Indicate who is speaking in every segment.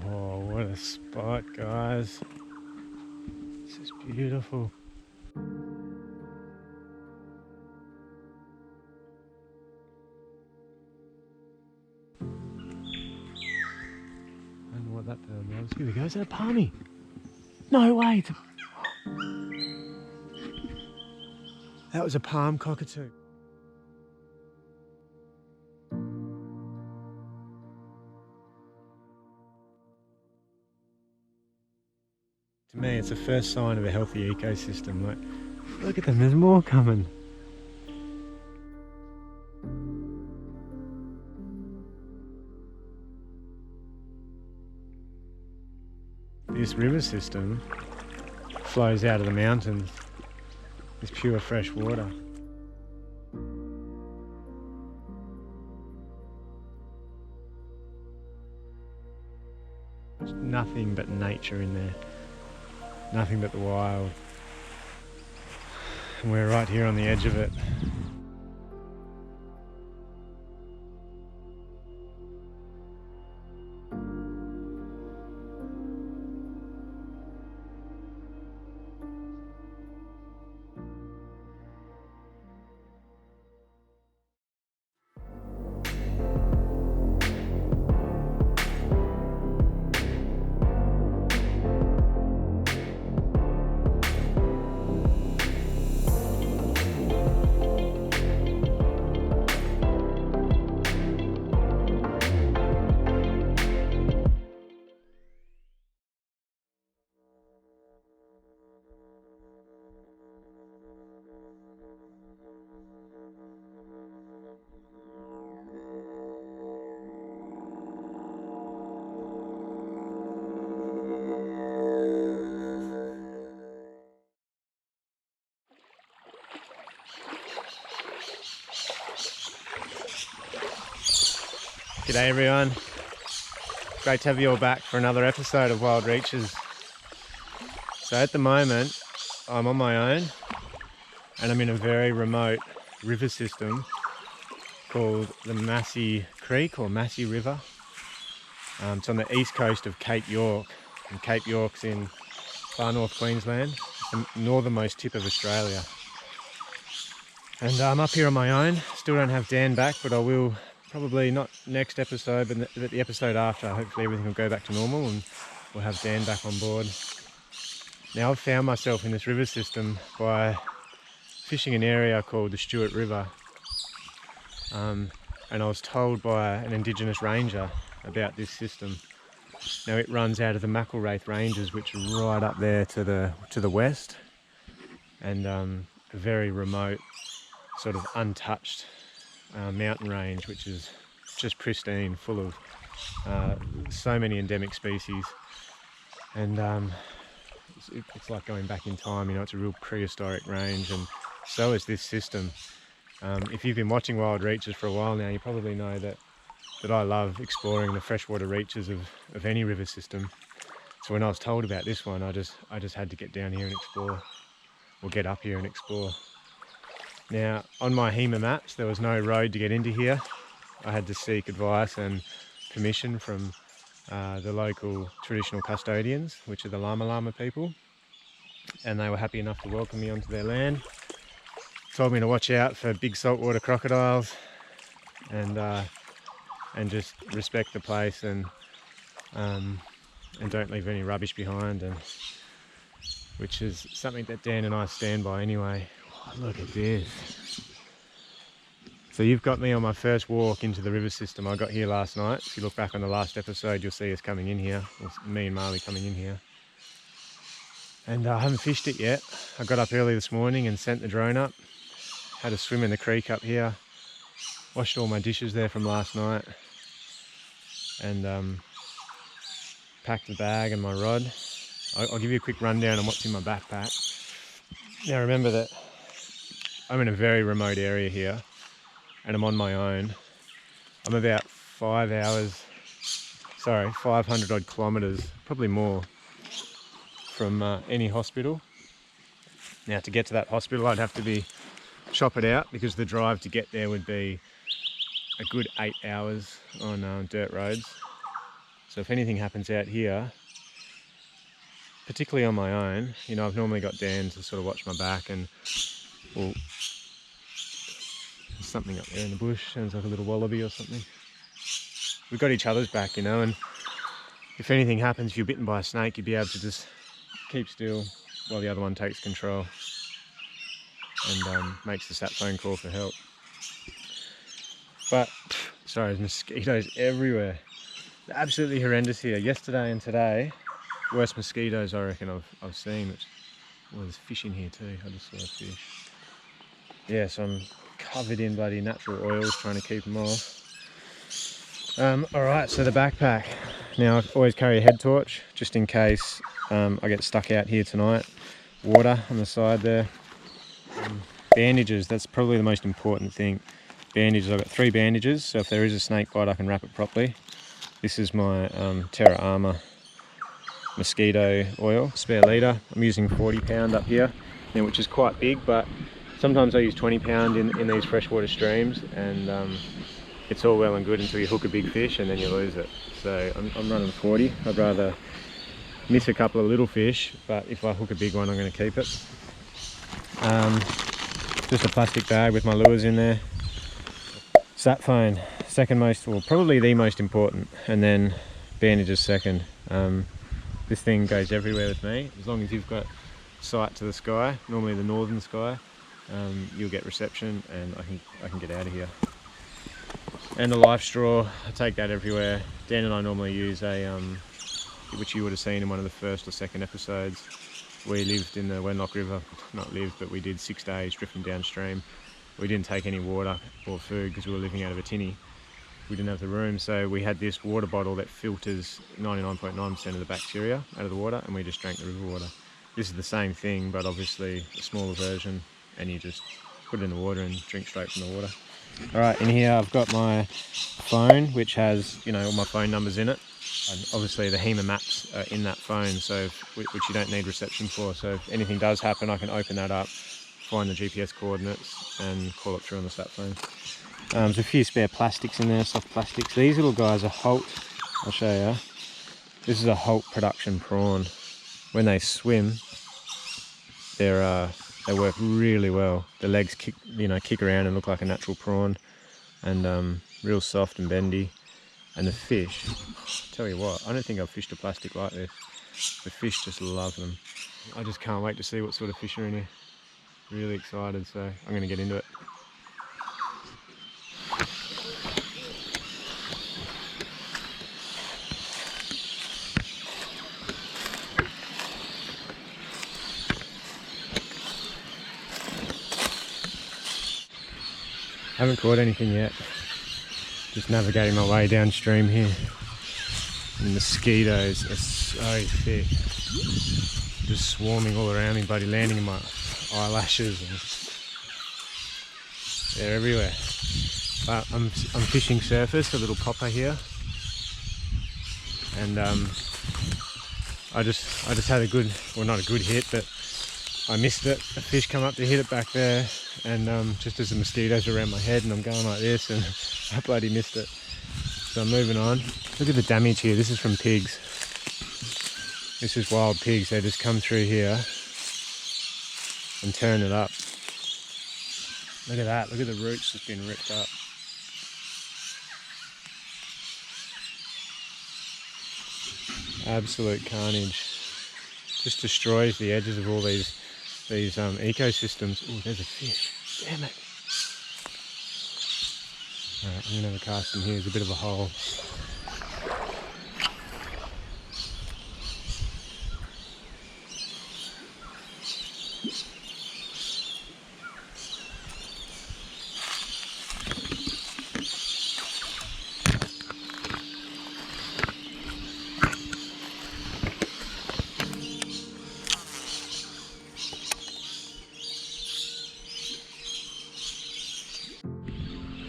Speaker 1: Oh, what a spot, guys. This is beautiful. I don't know what that bird was. Here we go. Is that a palmy? No, wait. That was a palm cockatoo. To me, it's the first sign of a healthy ecosystem. Like, look at them, there's more coming. This river system flows out of the mountains. It's pure fresh water. There's nothing but nature in there. Nothing but the wild. And we're right here on the edge of it. G'day everyone, great to have you all back for another episode of Wild Reaches. So at the moment I'm on my own and I'm in a very remote river system called the Massey Creek or Massey River. It's on the east coast of Cape York, and Cape York's in far north Queensland, the northernmost tip of Australia. And I'm up here on my own, still don't have Dan back, but I will probably not next episode, but the episode after. Hopefully everything will go back to normal and we'll have Dan back on board. Now I've found myself in this river system by fishing an area called the Stuart River. And I was told by an Indigenous ranger about this system. Now it runs out of the Macklewraith Ranges, which are right up there to the west, and a very remote, sort of untouched mountain range, which is just pristine, full of so many endemic species. And it's like going back in time, you know, it's a real prehistoric range, and so is this system. If you've been watching Wild Reaches for a while now, you probably know that I love exploring the freshwater reaches of any river system. So when I was told about this one, I just had to get down here and explore, or get up here and explore. Now, on my HEMA maps, there was no road to get into here. I had to seek advice and permission from the local traditional custodians, which are the Lama Lama people. And they were happy enough to welcome me onto their land. Told me to watch out for big saltwater crocodiles and just respect the place and don't leave any rubbish behind, and which is something that Dan and I stand by anyway. Oh, look at this. So you've got me on my first walk into the river system. I got here last night. If you look back on the last episode, you'll see us coming in here, or me and Marley coming in here. And I haven't fished it yet. I got up early this morning and sent the drone up. Had a swim in the creek up here. Washed all my dishes there from last night. And packed the bag and my rod. I'll give you a quick rundown on what's in my backpack. Now remember that I'm in a very remote area here and I'm on my own. I'm about 500 odd kilometres, probably more, from any hospital. Now to get to that hospital I'd have to shop it out, because the drive to get there would be a good 8 hours on dirt roads. So if anything happens out here, particularly on my own, you know, I've normally got Dan to sort of watch my back, and well, there's something up there in the bush, sounds like a little wallaby or something. We've got each other's back, you know, and if anything happens, if you're bitten by a snake, you'd be able to just keep still while the other one takes control and makes the sat phone call for help. But, sorry, there's mosquitoes everywhere. They're absolutely horrendous here. Yesterday and today, worst mosquitoes I reckon I've seen. Well, there's fish in here too. I just saw a fish. Yeah, so I'm covered in bloody natural oils trying to keep them off. Alright, so the backpack. Now I always carry a head torch just in case I get stuck out here tonight. Water on the side there. Bandages, that's probably the most important thing. Bandages, I've got 3 bandages, so if there is a snake bite I can wrap it properly. This is my Terra Armour mosquito oil, spare litre. I'm using 40 pound up here, which is quite big, but sometimes I use 20 pound in these freshwater streams, and it's all well and good until you hook a big fish and then you lose it. So I'm running 40. I'd rather miss a couple of little fish, but if I hook a big one, I'm going to keep it. Just a plastic bag with my lures in there. Sat phone, second most, well, probably the most important, and then bandages second. This thing goes everywhere with me. As long as you've got sight to the sky, normally the northern sky, you'll get reception, and I can get out of here. And a life straw, I take that everywhere. Dan and I normally use a, which you would have seen in one of the first or second episodes. We lived in the Wenlock River, not lived, but we did 6 days drifting downstream. We didn't take any water or food because we were living out of a tinny. We didn't have the room, so we had this water bottle that filters 99.9% of the bacteria out of the water, and we just drank the river water. This is the same thing, but obviously a smaller version, and you just put it in the water and drink straight from the water. Alright, in here I've got my phone, which has, you know, all my phone numbers in it. And obviously the HEMA maps are in that phone, so which you don't need reception for. So if anything does happen, I can open that up, find the GPS coordinates, and call it through on the sat phone. There's a few spare plastics in there, soft plastics. These little guys are Holt. I'll show you. This is a Holt production prawn. When they swim, they work really well. The legs kick around and look like a natural prawn, and real soft and bendy. And the fish, tell you what, I don't think I've fished a plastic like this. The fish just love them. I just can't wait to see what sort of fish are in here. Really excited, so I'm going to get into it. Haven't caught anything yet. Just navigating my way downstream here. And the mosquitoes are so thick. Just swarming all around me, buddy, landing in my eyelashes. And they're everywhere. But I'm fishing surface, a little popper here. And I just had a good, well, not a good hit, but I missed it. A fish come up to hit it back there, and just as the mosquitoes are around my head, and I'm going like this, and I bloody missed it. So I'm moving on. Look at the damage here. This is from pigs. This is wild pigs. They just come through here and turn it up. Look at that. Look at the roots that's been ripped up. Absolute carnage. Just destroys the edges of all these ecosystems. Oh, there's a fish. Damn it. Alright, I'm going to have a cast in here. There's a bit of a hole.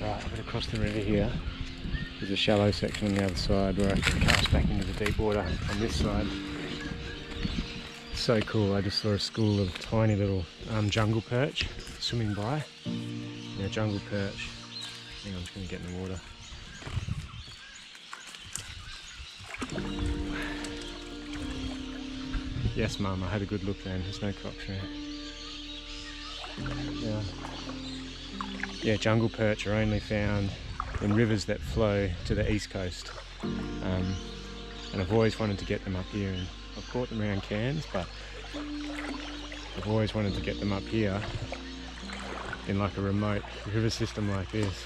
Speaker 1: Right, I've got to cross the river here. There's a shallow section on the other side where I can cast back into the deep water on this side. So cool. I just saw a school of tiny little jungle perch swimming by. Yeah, jungle perch. Hang on, I'm just going to get in the water. Yes, Mum, I had a good look then. There's no crocs around. Yeah, jungle perch are only found in rivers that flow to the east coast. And I've always wanted to get them up here, and I've caught them around Cairns, but I've always wanted to get them up here in like a remote river system like this,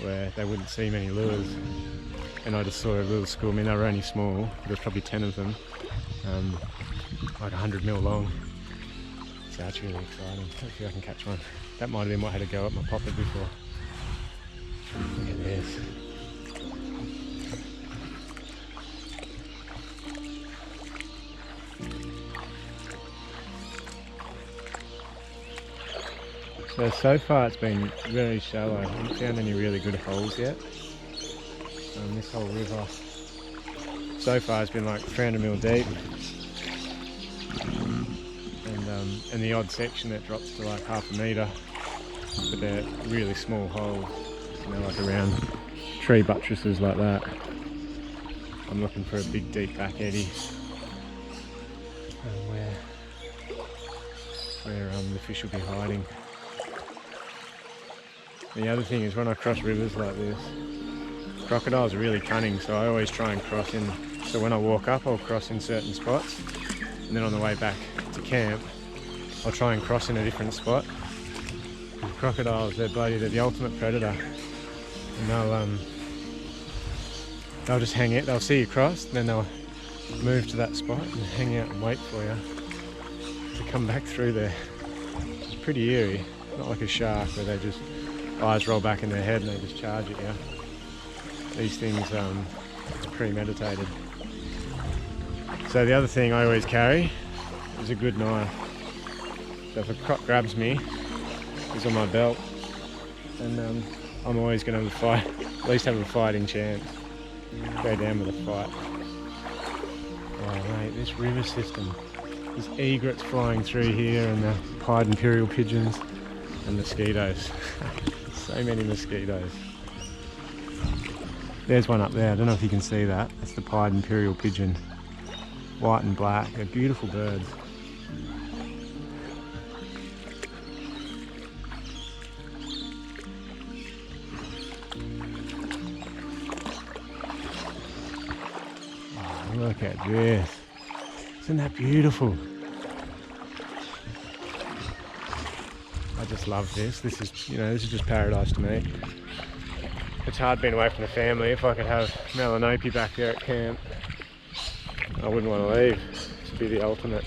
Speaker 1: where they wouldn't see many lures. And I just saw a little school. I mean, they were only small, there's probably 10 of them, like 100 mil long. So that's really exciting. Hopefully I can catch one. That might have been what had to go up my poppet before. Look at this. So far it's been very shallow. I haven't found any really good holes yet. This whole river so far has been like 300 mil deep. And the odd section that drops to like half a metre, but they're really small holes, you know, like around tree buttresses like that. I'm looking for a big deep back eddy, where the fish will be hiding. The other thing is when I cross rivers like this, crocodiles are really cunning, so I always try and cross in. So when I walk up, I'll cross in certain spots, and then on the way back to camp, I'll try and cross in a different spot. And crocodiles, they're the ultimate predator, and they'll just hang out. They'll see you cross, and then they'll move to that spot and hang out and wait for you to come back through there. It's pretty eerie, not like a shark where they just eyes roll back in their head and they just charge at you. These things, it's premeditated. So the other thing I always carry is a good knife. So if a croc grabs me, it's on my belt, and I'm always going to have a fight, at least have a fighting chance. Go down with a fight. Oh mate, this river system. There's egrets flying through here, and the pied imperial pigeons, and mosquitoes. So many mosquitoes. There's one up there, I don't know if you can see that. That's the pied imperial pigeon. White and black, they're beautiful birds. Oh, look at this. Isn't that beautiful? I just love this. This is, you know, this is just paradise to me. It's hard being away from the family. If I could have Melanope back there at camp, I wouldn't want to leave. It'd be the ultimate.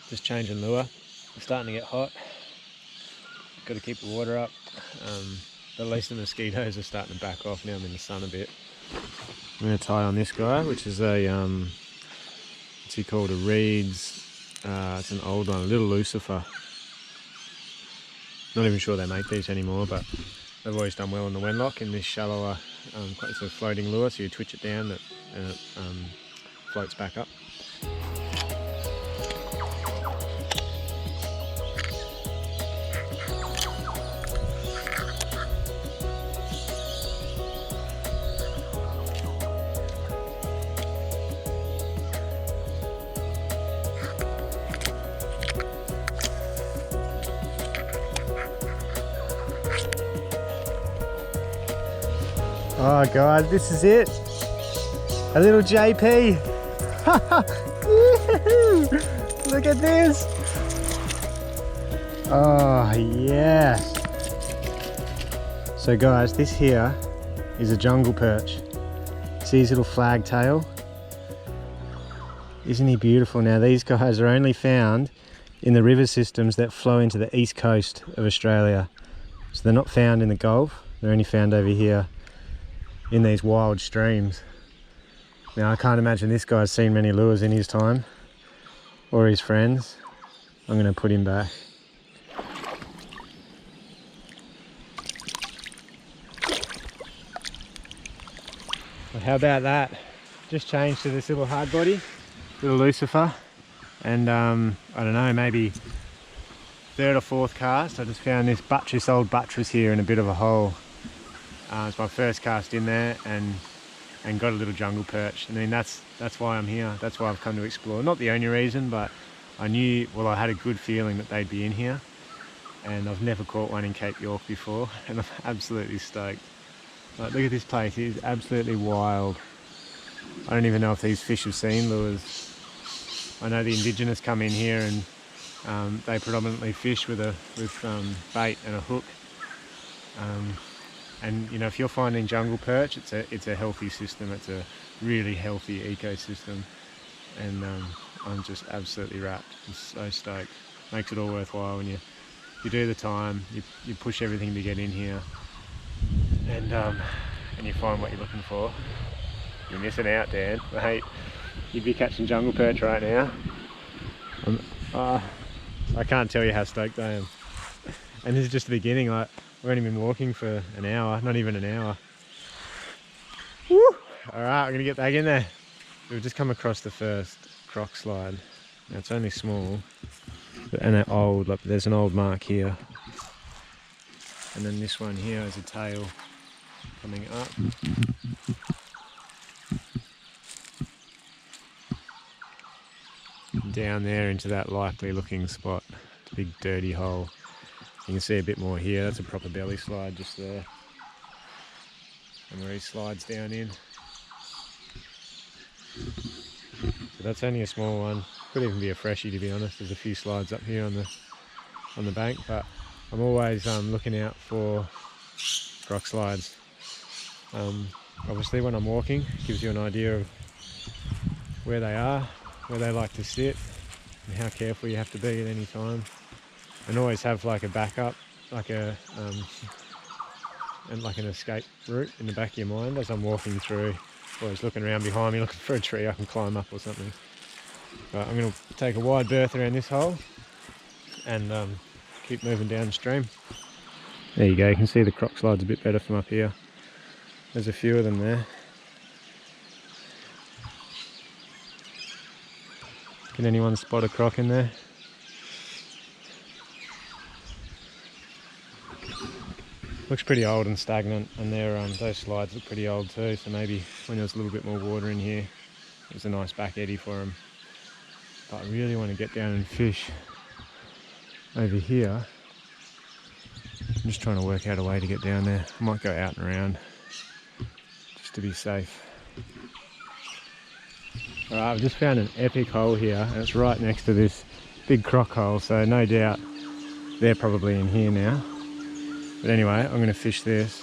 Speaker 1: Just changing lure. It's starting to get hot. Got to keep the water up. But at least the mosquitoes are starting to back off now. I'm in the sun a bit. I'm going to tie on this guy, which is a what's he called? A reeds. It's an old one, a little lucifer. Not even sure they make these anymore, but they've always done well in the Wenlock in this shallower, it's a floating lure, so you twitch it down and it floats back up. Oh God, this is it. A little JP. Look at this. Oh yes. So guys, this here is a jungle perch. See his little flag tail? Isn't he beautiful? Now these guys are only found in the river systems that flow into the east coast of Australia. So they're not found in the Gulf, they're only found over here in these wild streams. Now I can't imagine this guy's seen many lures in his time, or his friends. I'm going to put him back. Well, how about that? Just changed to this little hard body, little lucifer, and I don't know, maybe third or fourth cast. I just found this old buttress here in a bit of a hole. It's my first cast in there, and got a little jungle perch. I mean, that's why I'm here. That's why I've come to explore. Not the only reason, but I knew, well, I had a good feeling that they'd be in here, and I've never caught one in Cape York before, and I'm absolutely stoked. Like, look at this place, it is absolutely wild. I don't even know if these fish have seen lures. I know the indigenous come in here and they predominantly fish with bait and a hook. And you know, if you're finding jungle perch, it's a healthy system. It's a really healthy ecosystem, and I'm just absolutely wrapped. I'm so stoked. Makes it all worthwhile when you do the time. You push everything to get in here, and you find what you're looking for. You're missing out, Dan. Mate, you'd be catching jungle perch right now. I can't tell you how stoked I am. And this is just the beginning. Like, we've only been walking for an hour, not even an hour. Woo! Alright, we're gonna get back in there. We've just come across the first croc slide. Now, it's only small, and they're old. Like, there's an old mark here. And then this one here is a tail coming up. Down there into that likely looking spot, big dirty hole. You can see a bit more here. That's a proper belly slide just there, and where he slides down in. So that's only a small one. Could even be a freshie, to be honest. There's a few slides up here on the bank, but I'm always looking out for croc slides. Obviously, when I'm walking, it gives you an idea of where they are, where they like to sit, and how careful you have to be at any time. And always have like a backup, like an escape route in the back of your mind as I'm walking through. Always looking around behind me, looking for a tree I can climb up or something. But I'm going to take a wide berth around this hole and keep moving downstream. There you go, you can see the croc slides a bit better from up here. There's a few of them there. Can anyone spot a croc in there? Looks pretty old and stagnant, and those slides look pretty old too, so maybe when there's a little bit more water in here, it was a nice back eddy for them. But I really want to get down and fish over here. I'm just trying to work out a way to get down there. I might go out and around, just to be safe. Alright, I've just found an epic hole here, and it's right next to this big croc hole, so no doubt they're probably in here now. But anyway, I'm going to fish this.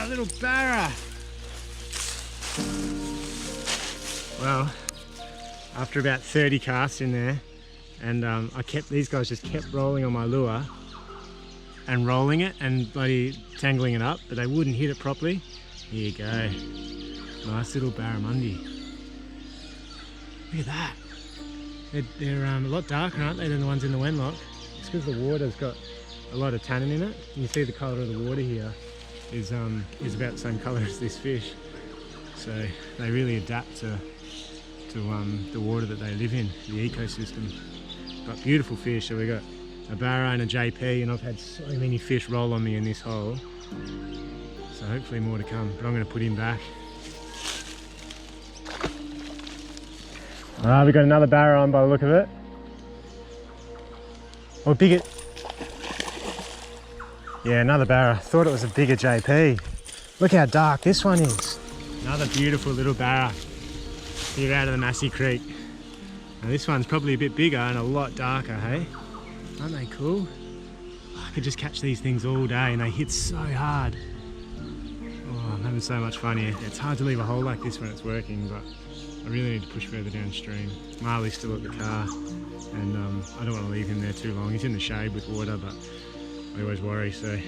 Speaker 1: Little barra. Well, after about 30 casts in there, and these guys just kept rolling on my lure and rolling it and bloody tangling it up, but they wouldn't hit it properly. Here you go. Nice little barramundi. Look at that. They're a lot darker, aren't they, than the ones in the Wenlock? It's because the water's got a lot of tannin in it. You see the colour of the water here is about the same colour as this fish, so they really adapt to the water that they live in, the ecosystem. But beautiful fish. So we got a Barra and a JP, and I've had so many fish roll on me in this hole, so hopefully more to come. But I'm going to put him back. We got another Barra on by the look of it. Oh, bigger. Yeah, another Barra. Thought it was a bigger JP. Look how dark this one is. Another beautiful little Barra here out of the Massey Creek. Now this one's probably a bit bigger and a lot darker, hey? Aren't they cool? I could just catch these things all day and they hit so hard. Oh, I'm having so much fun here. It's hard to leave a hole like this when it's working, but I really need to push further downstream. Marley's still at the car and I don't want to leave him there too long. He's in the shade with water, but I always worry, so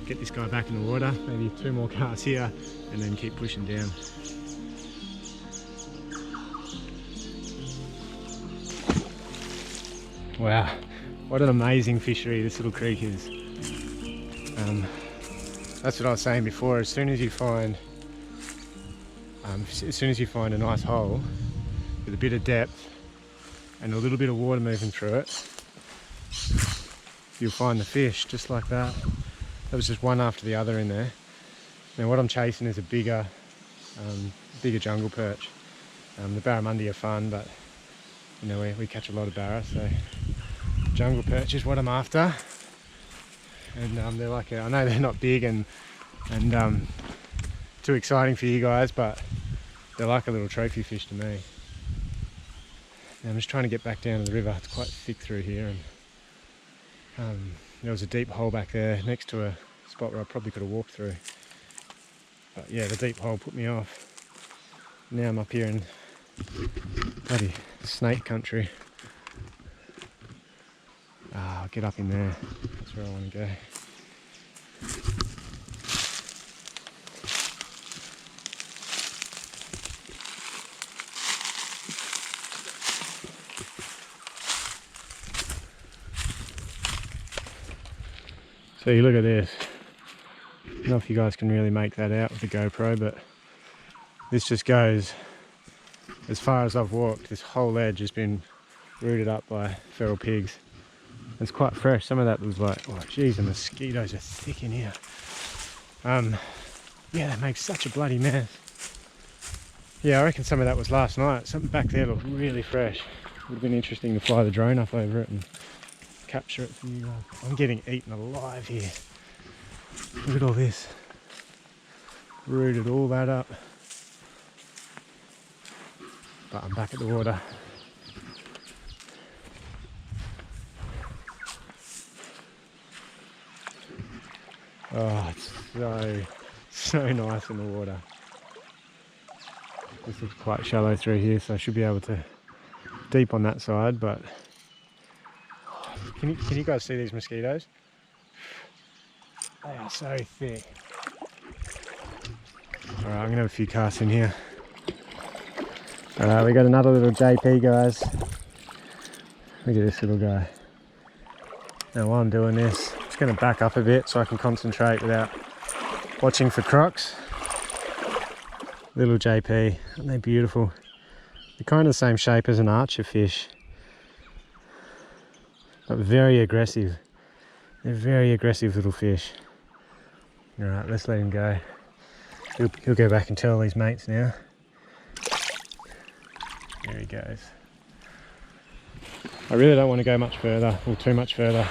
Speaker 1: get this guy back in the water, maybe 2 more casts here and then keep pushing down. Wow, what an amazing fishery this little creek is. That's what I was saying before. As soon as you find a nice hole with a bit of depth and a little bit of water moving through it, you'll find the fish just like that. There was just one after the other in there. Now what I'm chasing is a bigger jungle perch. The barramundi are fun, but you know, we catch a lot of barra, so jungle perch is what I'm after. And they're like, I know they're not big and too exciting for you guys, but they're like a little trophy fish to me. Now I'm just trying to get back down to the river. It's quite thick through here, and there was a deep hole back there next to a spot where I probably could have walked through. But yeah, the deep hole put me off. Now I'm up here in bloody snake country. I'll get up in there. That's where I want to go. So you look at this. I don't know if you guys can really make that out with the GoPro, but this just goes as far as I've walked. This whole edge has been rooted up by feral pigs. It's quite fresh. Some of that was like, oh geez, the mosquitoes are thick in here. Yeah, that makes such a bloody mess. Yeah, I reckon some of that was last night. Something back there looked really fresh. Would have been interesting to fly the drone up over it and capture it for you guys. I'm getting eaten alive here. Look at all this. Rooted all that up. But I'm back at the water. Oh, it's so nice in the water. This looks quite shallow through here, so I should be able to deep on that side, but can you guys see these mosquitoes? They are so thick. Alright, I'm gonna have a few casts in here. Alright, we got another little JP, guys. Look at this little guy. Now while I'm doing this, I'm just going to back up a bit so I can concentrate without watching for crocs. Little JP, aren't they beautiful? They're kind of the same shape as an archer fish, but very aggressive. They're very aggressive little fish. Alright, let's let him go. He'll go back and tell his mates now. There he goes. I really don't want to go much further, or too much further.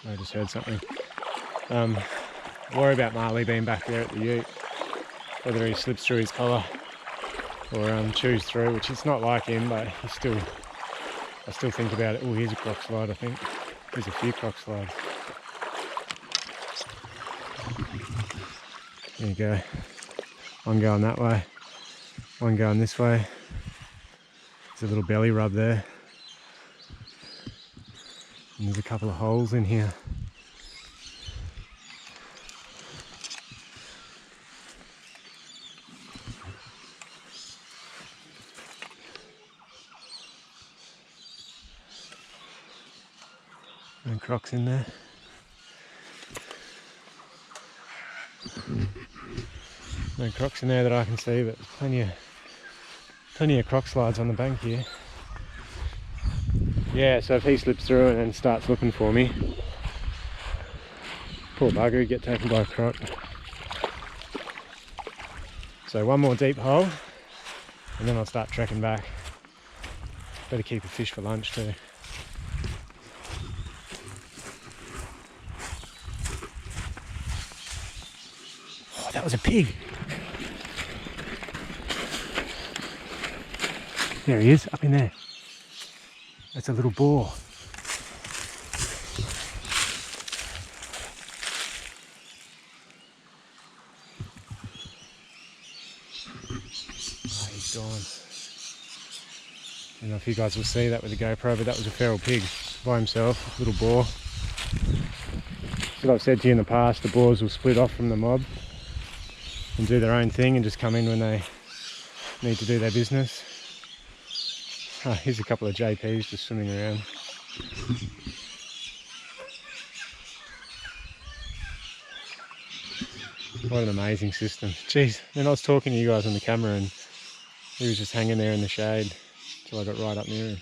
Speaker 1: I just heard something. Worry about Marley being back there at the ute. Whether he slips through his collar or chews through, which it's not like him, but I still think about it. Oh, here's a croc slide, I think. There's a few croc slides. There you go. One going that way, one going this way. There's a little belly rub there. And there's a couple of holes in here. And crocs in there. No crocs in there that I can see, but there's plenty of croc slides on the bank here. Yeah, so if he slips through and then starts looking for me, poor bugger, he'd get taken by a croc. So one more deep hole, and then I'll start trekking back. Better keep a fish for lunch too. Oh, that was a pig. There he is, up in there. That's a little boar. Oh, he's gone. I don't know if you guys will see that with the GoPro, but that was a feral pig by himself, little boar. What I've said to you in the past, the boars will split off from the mob and do their own thing and just come in when they need to do their business. Oh, here's a couple of JPs just swimming around. What an amazing system. Jeez, then I was talking to you guys on the camera and he was just hanging there in the shade till I got right up near him.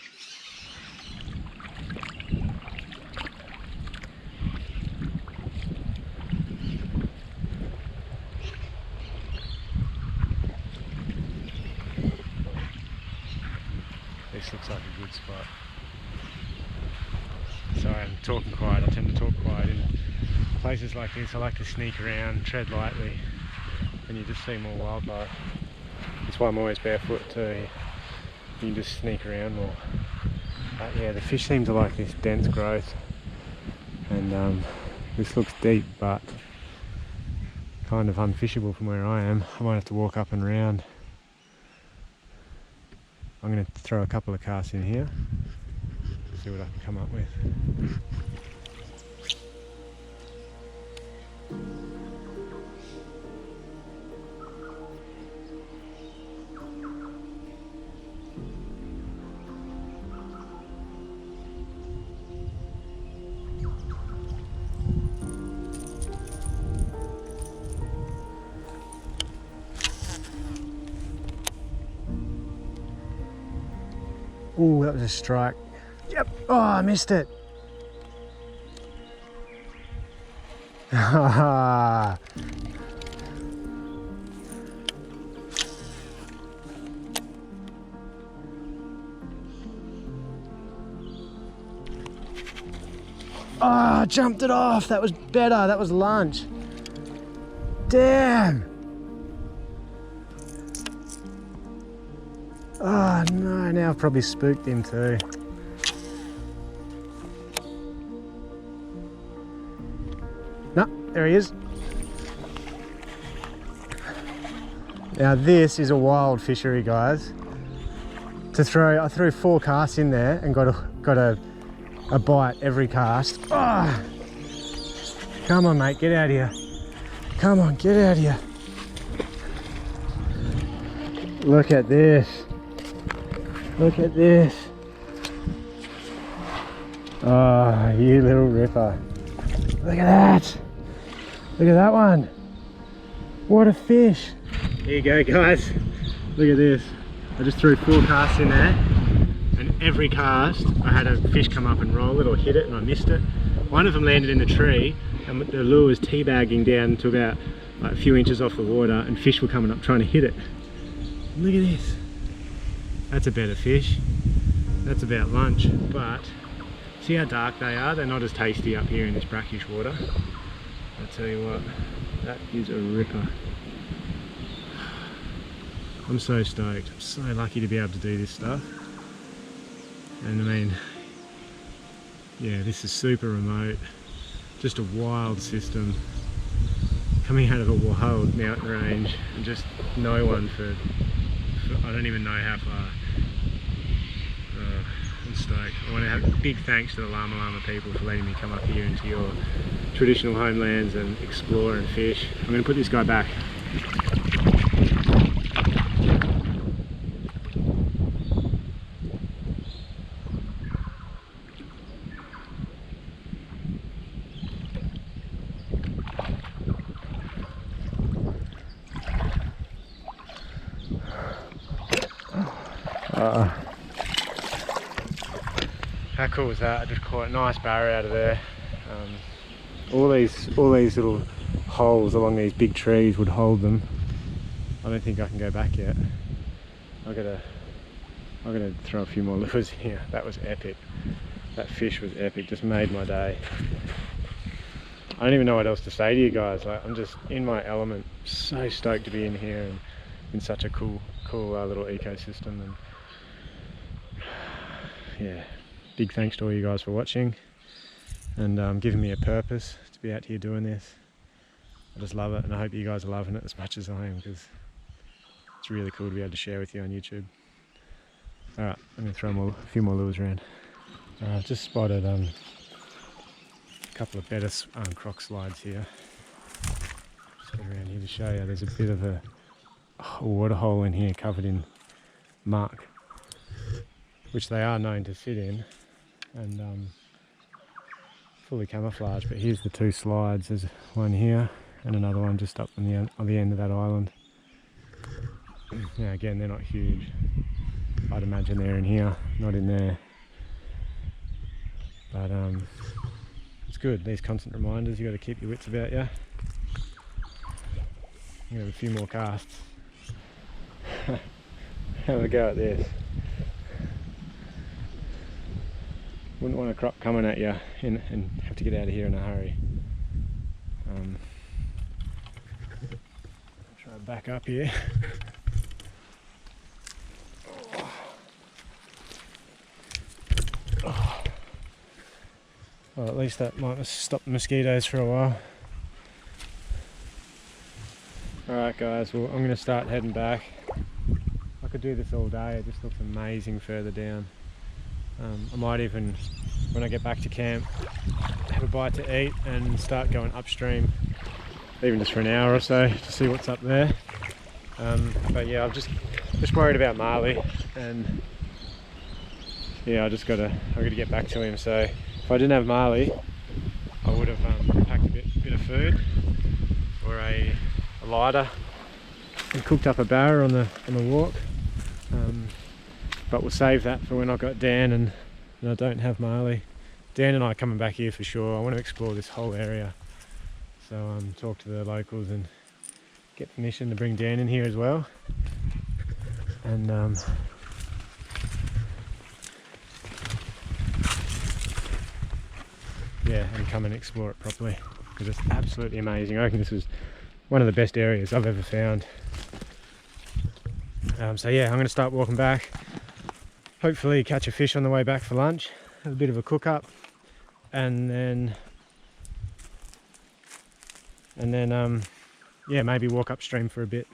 Speaker 1: This looks like a good spot. Sorry, I'm talking quiet. I tend to talk quiet in places like this. I like to sneak around, tread lightly, and you just see more wildlife. That's why I'm always barefoot too. You can just sneak around more. But yeah, the fish seem to like this dense growth, and this looks deep, but kind of unfishable from where I am. I might have to walk up and round. I'm going to throw a couple of casts in here, see what I can come up with. Ooh, that was a strike. Yep. Oh, I missed it. Ah. Oh, jumped it off. That was better. That was lunch. Damn. Oh no, now I've probably spooked him too. No, there he is. Now this is a wild fishery, guys. I threw 4 casts in there and got a bite every cast. Oh, come on mate, get out of here. Come on, get out of here. Look at this. Look at this. Oh, you little ripper. Look at that. Look at that one. What a fish. Here you go, guys. Look at this. I just threw 4 casts in there, and every cast I had a fish come up and roll it or hit it, and I missed it. One of them landed in the tree, and the lure was teabagging down to about like a few inches off the water, and fish were coming up trying to hit it. Look at this. That's a better fish. That's about lunch, but see how dark they are? They're not as tasty up here in this brackish water. I'll tell you what, that is a ripper. I'm so stoked. I'm so lucky to be able to do this stuff. And I mean, yeah, this is super remote. Just a wild system coming out of a wild mountain range, and just no one for I don't even know how far. I'm stoked. I want to have a big thanks to the Llama Llama people for letting me come up here into your traditional homelands and explore and fish. I'm going to put this guy back. How cool was that? I just caught a nice barra out of there. All these little holes along these big trees would hold them. I don't think I can go back yet. I'm gonna throw a few more lures in here. That was epic. That fish was epic. Just made my day. I don't even know what else to say to you guys. Like, I'm just in my element. So stoked to be in here and in such a cool little ecosystem. And yeah, big thanks to all you guys for watching and giving me a purpose to be out here doing this. I just love it, and I hope you guys are loving it as much as I am, because it's really cool to be able to share with you on YouTube. Alright, I'm going to throw a few more lures around. I've just spotted a couple of better croc slides here. Just get around here to show you. There's a bit of a water hole in here covered in muck, which they are known to sit in, and fully camouflaged. But here's the two slides. There's one here and another one just up on the end of that island. Now again, they're not huge. I'd imagine they're in here, not in there. But it's good. These constant reminders, you got to keep your wits about you. I'm gonna have a few more casts. Have a go at this. Wouldn't want a croc coming at you and have to get out of here in a hurry. I'll try to back up here. Well, at least that might stop the mosquitoes for a while. Alright guys, well I'm going to start heading back. I could do this all day, it just looks amazing further down. I might even, when I get back to camp, have a bite to eat and start going upstream, even just for an hour or so, to see what's up there. But yeah, I'm just worried about Marley, and yeah, I gotta get back to him. So if I didn't have Marley, I would have packed a bit of food or a lighter and cooked up a barra on the walk. But we'll save that for when I've got Dan and I don't have Marley. Dan and I are coming back here for sure. I want to explore this whole area. So talk to the locals and get permission to bring Dan in here as well. And yeah, and come and explore it properly, because it's absolutely amazing. I reckon this was one of the best areas I've ever found. So yeah, I'm going to start walking back. Hopefully catch a fish on the way back for lunch, have a bit of a cook up, and then yeah, maybe walk upstream for a bit.